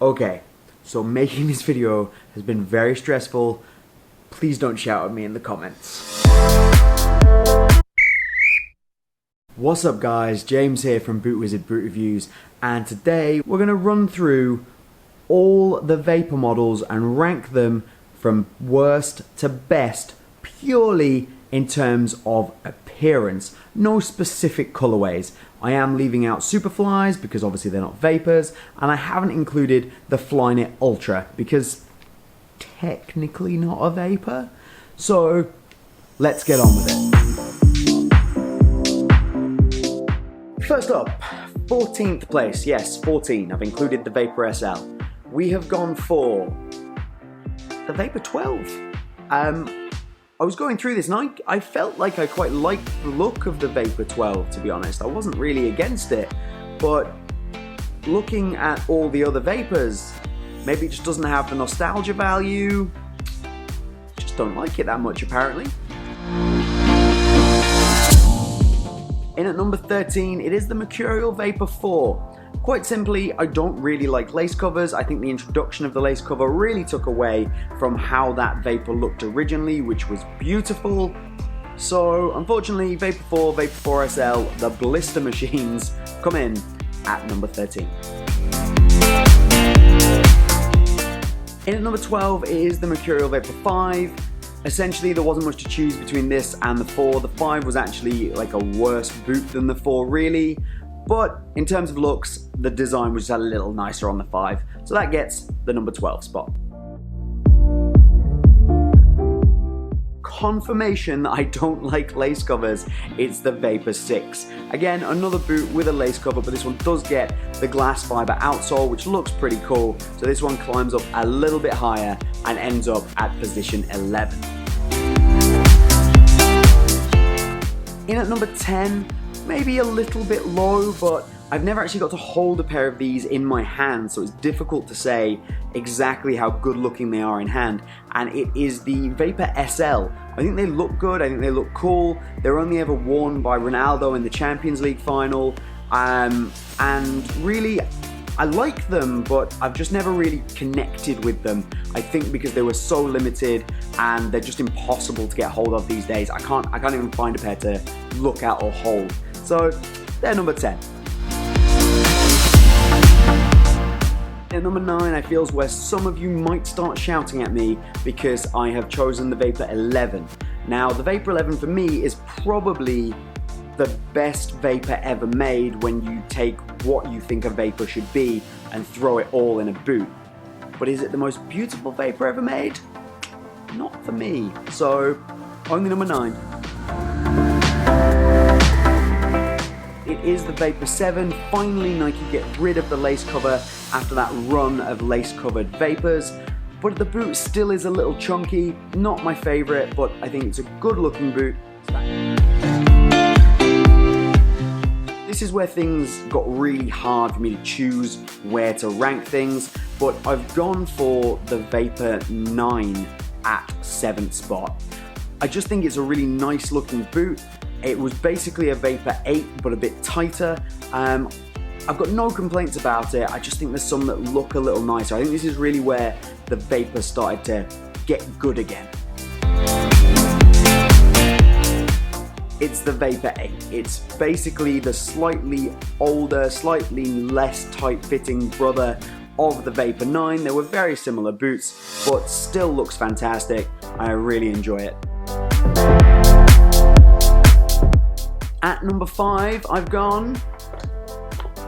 Okay, so making this video has been very stressful. Please don't shout at me in the comments. What's up guys, James here from BootWizard Boot Reviews, and today we're going to run through all the Vapor models and rank them from worst to best purely in terms of appearance, no specific colorways. I am leaving out Superflies because obviously they're not Vapors, and I haven't included the Flyknit Ultra because technically not a Vapor. So let's get on with it. First up, 14th place, yes, 14. I've included the Vapor SL. We have gone for the Vapor 12. I was going through this and I felt like I quite liked the look of the Vapor 12, to be honest. I wasn't really against it, but looking at all the other Vapors, maybe it just doesn't have the nostalgia value. Just don't like it that much, apparently. In at number 13, it is the Mercurial Vapor 4. Quite simply, I don't really like lace covers. I think the introduction of the lace cover really took away from how that Vapor looked originally, which was beautiful. So, unfortunately, Vapor 4, Vapor 4 SL, the blister machines, come in at number 13. In at number 12 is the Mercurial Vapor 5. Essentially, there wasn't much to choose between this and the 4. The 5 was actually like a worse boot than the 4, really. But in terms of looks, the design was just a little nicer on the 5. So that gets the number 12 spot. Confirmation that I don't like lace covers, it's the Vapor 6. Again, another boot with a lace cover, but this one does get the glass fiber outsole, which looks pretty cool. So this one climbs up a little bit higher and ends up at position 11. In at number 10, maybe a little bit low, but I've never actually got to hold a pair of these in my hand, so it's difficult to say exactly how good looking they are in hand, and it is the Vapor SL. I think they look good, I think they look cool. They're only ever worn by Ronaldo in the Champions League final, and really, I like them, but I've just never really connected with them. I think because they were so limited and they're just impossible to get hold of these days. I can't even find a pair to look at or hold. So they're number 10. At number 9, I feel is where some of you might start shouting at me because I have chosen the Vapor 11. Now, the Vapor 11 for me is probably the best Vapor ever made when you take what you think a Vapor should be and throw it all in a boot. But is it the most beautiful Vapor ever made? Not for me. So, only number 9. It is the Vapor 7. Finally, Nike get rid of the lace cover after that run of lace-covered Vapors. But the boot still is a little chunky. Not my favorite, but I think it's a good-looking boot. This is where things got really hard for me to choose where to rank things, but I've gone for the Vapor 9 at 7th spot. I just think it's a really nice looking boot. It was basically a Vapor 8 but a bit tighter. I've got no complaints about it. I just think there's some that look a little nicer. I think this is really where the Vapor started to get good again. It's the Vapor 8. It's basically the slightly older, slightly less tight-fitting brother of the Vapor 9. They were very similar boots, but still looks fantastic. I really enjoy it. At number 5, I've gone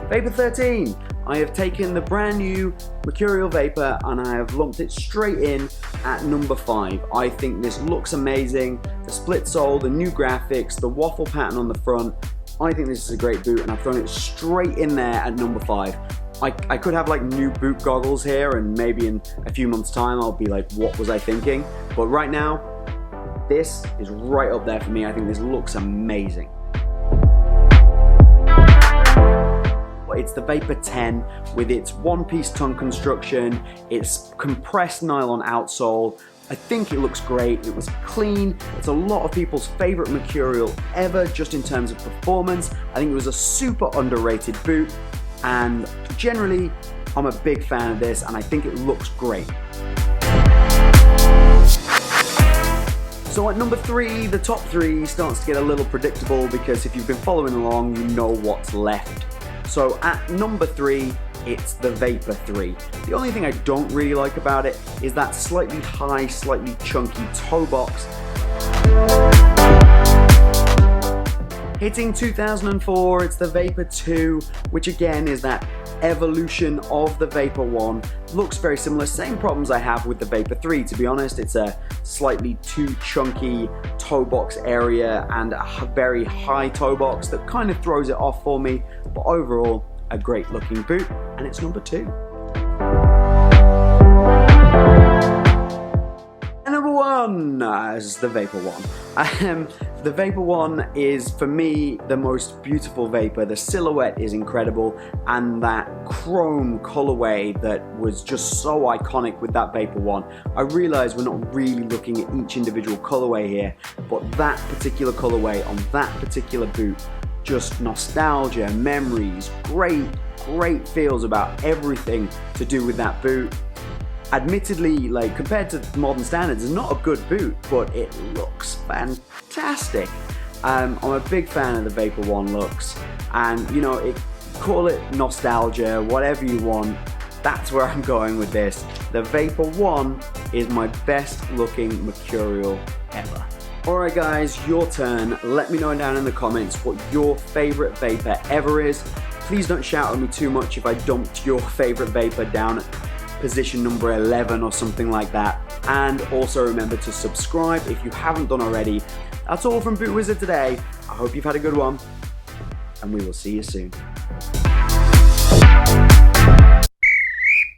Vapor 13. I have taken the brand new Mercurial Vapor and I have lumped it straight in at number 5. I think this looks amazing. The split sole, the new graphics, the waffle pattern on the front. I think this is a great boot and I've thrown it straight in there at number 5. I could have like new boot goggles here and maybe in a few months time I'll be like, what was I thinking? But right now, this is right up there for me. I think this looks amazing. It's the Vapor 10 with its one-piece tongue construction, its compressed nylon outsole. I think it looks great, it was clean, it's a lot of people's favorite Mercurial ever just in terms of performance. I think it was a super underrated boot and generally I'm a big fan of this and I think it looks great. So at number 3, the top 3 starts to get a little predictable because if you've been following along, you know what's left. So at number 3, it's the Vapor 3. The only thing I don't really like about it is that slightly high, slightly chunky toe box. Hitting 2004, it's the Vapor 2, which again is that evolution of the Vapor 1. Looks very similar, same problems I have with the Vapor 3, to be honest. It's a slightly too chunky toe box area and a very high toe box that kind of throws it off for me, but overall, a great looking boot, and it's number 2. And number 1 is the Vapor 1. The Vapor 1 is, for me, the most beautiful Vapor. The silhouette is incredible, and that chrome colorway that was just so iconic with that Vapor 1. I realize we're not really looking at each individual colorway here, but that particular colorway on that particular boot, just nostalgia, memories, great feels about everything to do with that boot. Admittedly, like compared to modern standards, it's not a good boot, but it looks fantastic. I'm a big fan of the Vapor 1 looks, and you know, call it nostalgia, whatever you want, that's where I'm going with this. The Vapor 1 is my best looking Mercurial ever. Alright guys, your turn. Let me know down in the comments what your favorite Vapor ever is. Please don't shout at me too much if I dumped your favorite Vapor down at position number 11 or something like that. And also remember to subscribe if you haven't done already. That's all from BootWizard today. I hope you've had a good one, and we will see you soon.